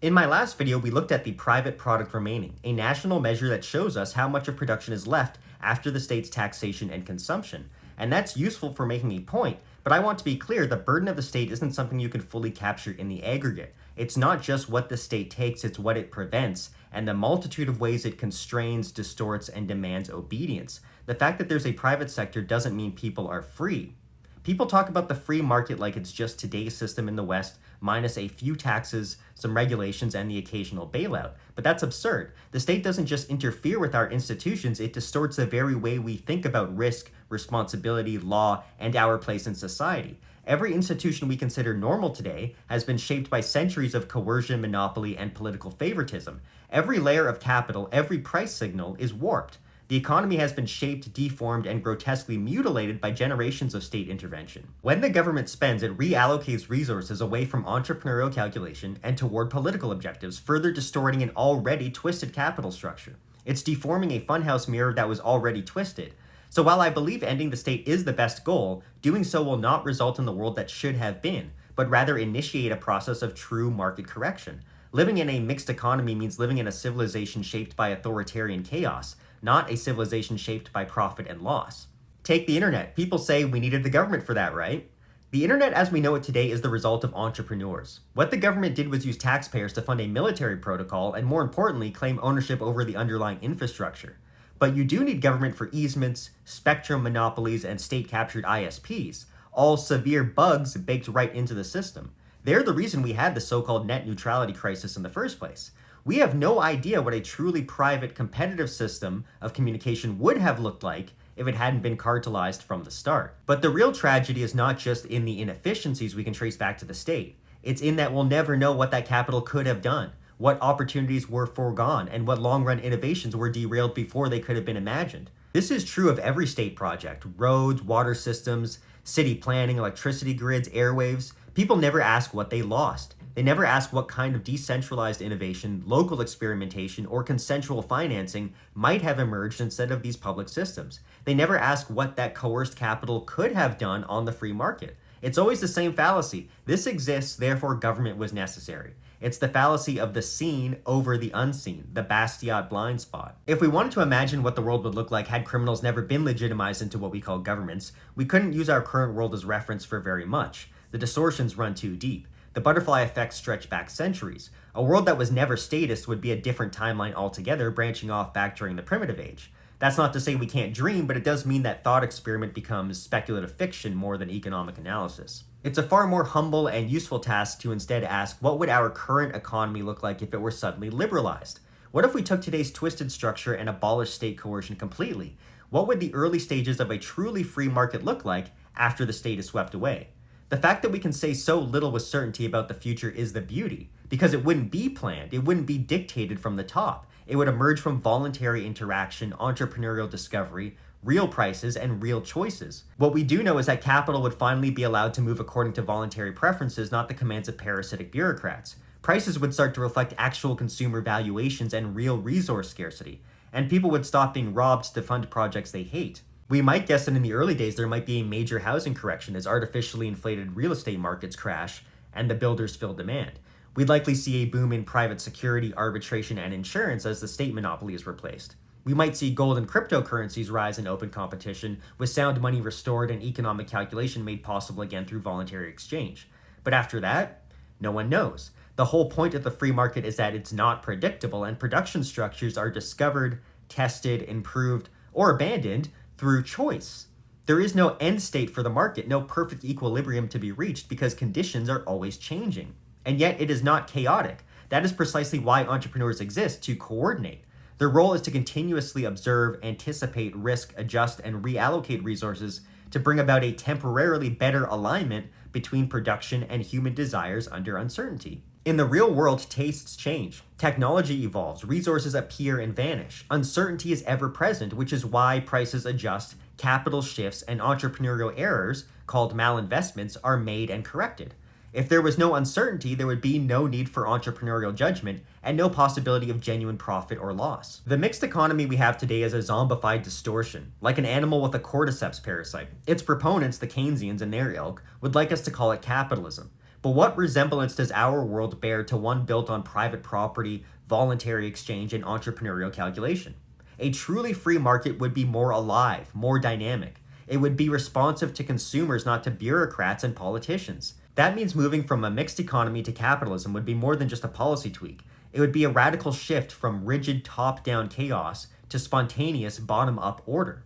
In my last video, we looked at the private product remaining, a national measure that shows us how much of production is left after the state's taxation and consumption. And that's useful for making a point, but I want to be clear, the burden of the state isn't something you can fully capture in the aggregate. It's not just what the state takes, it's what it prevents, and the multitude of ways it constrains, distorts, and demands obedience. The fact that there's a private sector doesn't mean people are free. People talk about the free market like it's just today's system in the West, minus a few taxes, some regulations, and the occasional bailout. But that's absurd. The state doesn't just interfere with our institutions, it distorts the very way we think about risk, responsibility, law, and our place in society. Every institution we consider normal today has been shaped by centuries of coercion, monopoly, and political favoritism. Every layer of capital, every price signal is warped. The economy has been shaped, deformed, and grotesquely mutilated by generations of state intervention. When the government spends, it reallocates resources away from entrepreneurial calculation and toward political objectives, further distorting an already twisted capital structure. It's deforming a funhouse mirror that was already twisted. So while I believe ending the state is the best goal, doing so will not result in the world that should have been, but rather initiate a process of true market correction. Living in a mixed economy means living in a civilization shaped by authoritarian chaos, not a civilization shaped by profit and loss. Take the internet. People say we needed the government for that, right? The internet as we know it today is the result of entrepreneurs. What the government did was use taxpayers to fund a military protocol and, more importantly, claim ownership over the underlying infrastructure. But you do need government for easements, spectrum monopolies, and state-captured ISPs, all severe bugs baked right into the system. They're the reason we had the so-called net neutrality crisis in the first place. We have no idea what a truly private, competitive system of communication would have looked like if it hadn't been cartelized from the start. But the real tragedy is not just in the inefficiencies we can trace back to the state. It's in that we'll never know what that capital could have done, what opportunities were foregone, and what long-run innovations were derailed before they could have been imagined. This is true of every state project: roads, water systems, city planning, electricity grids, airwaves. People never ask what they lost. They never ask what kind of decentralized innovation, local experimentation, or consensual financing might have emerged instead of these public systems. They never ask what that coerced capital could have done on the free market. It's always the same fallacy. This exists, therefore government was necessary. It's the fallacy of the seen over the unseen, the Basquiat blind spot. If we wanted to imagine what the world would look like had criminals never been legitimized into what we call governments, we couldn't use our current world as reference for very much. The distortions run too deep. The butterfly effects stretch back centuries. A world that was never statist would be a different timeline altogether, branching off back during the primitive age. That's not to say we can't dream, but it does mean that thought experiment becomes speculative fiction more than economic analysis. It's a far more humble and useful task to instead ask, what would our current economy look like if it were suddenly liberalized? What if we took today's twisted structure and abolished state coercion completely? What would the early stages of a truly free market look like after the state is swept away? The fact that we can say so little with certainty about the future is the beauty, because it wouldn't be planned, it wouldn't be dictated from the top. It would emerge from voluntary interaction, entrepreneurial discovery, real prices, and real choices. What we do know is that capital would finally be allowed to move according to voluntary preferences, not the commands of parasitic bureaucrats. Prices would start to reflect actual consumer valuations and real resource scarcity, and people would stop being robbed to fund projects they hate. We might guess that in the early days there might be a major housing correction as artificially inflated real estate markets crash and the builders fill demand. We'd likely see a boom in private security, arbitration, and insurance as the state monopoly is replaced. We might see gold and cryptocurrencies rise in open competition, with sound money restored and economic calculation made possible again through voluntary exchange. But after that, no one knows. The whole point of the free market is that it's not predictable, and production structures are discovered, tested, improved, or abandoned through choice. There is no end state for the market, no perfect equilibrium to be reached because conditions are always changing. And yet it is not chaotic. That is precisely why entrepreneurs exist, to coordinate. Their role is to continuously observe, anticipate, risk, adjust, and reallocate resources to bring about a temporarily better alignment between production and human desires under uncertainty. In the real world, tastes change. Technology evolves, resources appear and vanish. Uncertainty is ever present, which is why prices adjust, capital shifts, and entrepreneurial errors, called malinvestments, are made and corrected. If there was no uncertainty, there would be no need for entrepreneurial judgment and no possibility of genuine profit or loss. The mixed economy we have today is a zombified distortion, like an animal with a cordyceps parasite. Its proponents, the Keynesians and their ilk, would like us to call it capitalism. But what resemblance does our world bear to one built on private property, voluntary exchange, and entrepreneurial calculation? A truly free market would be more alive, more dynamic. It would be responsive to consumers, not to bureaucrats and politicians. That means moving from a mixed economy to capitalism would be more than just a policy tweak. It would be a radical shift from rigid top down chaos to spontaneous bottom up order.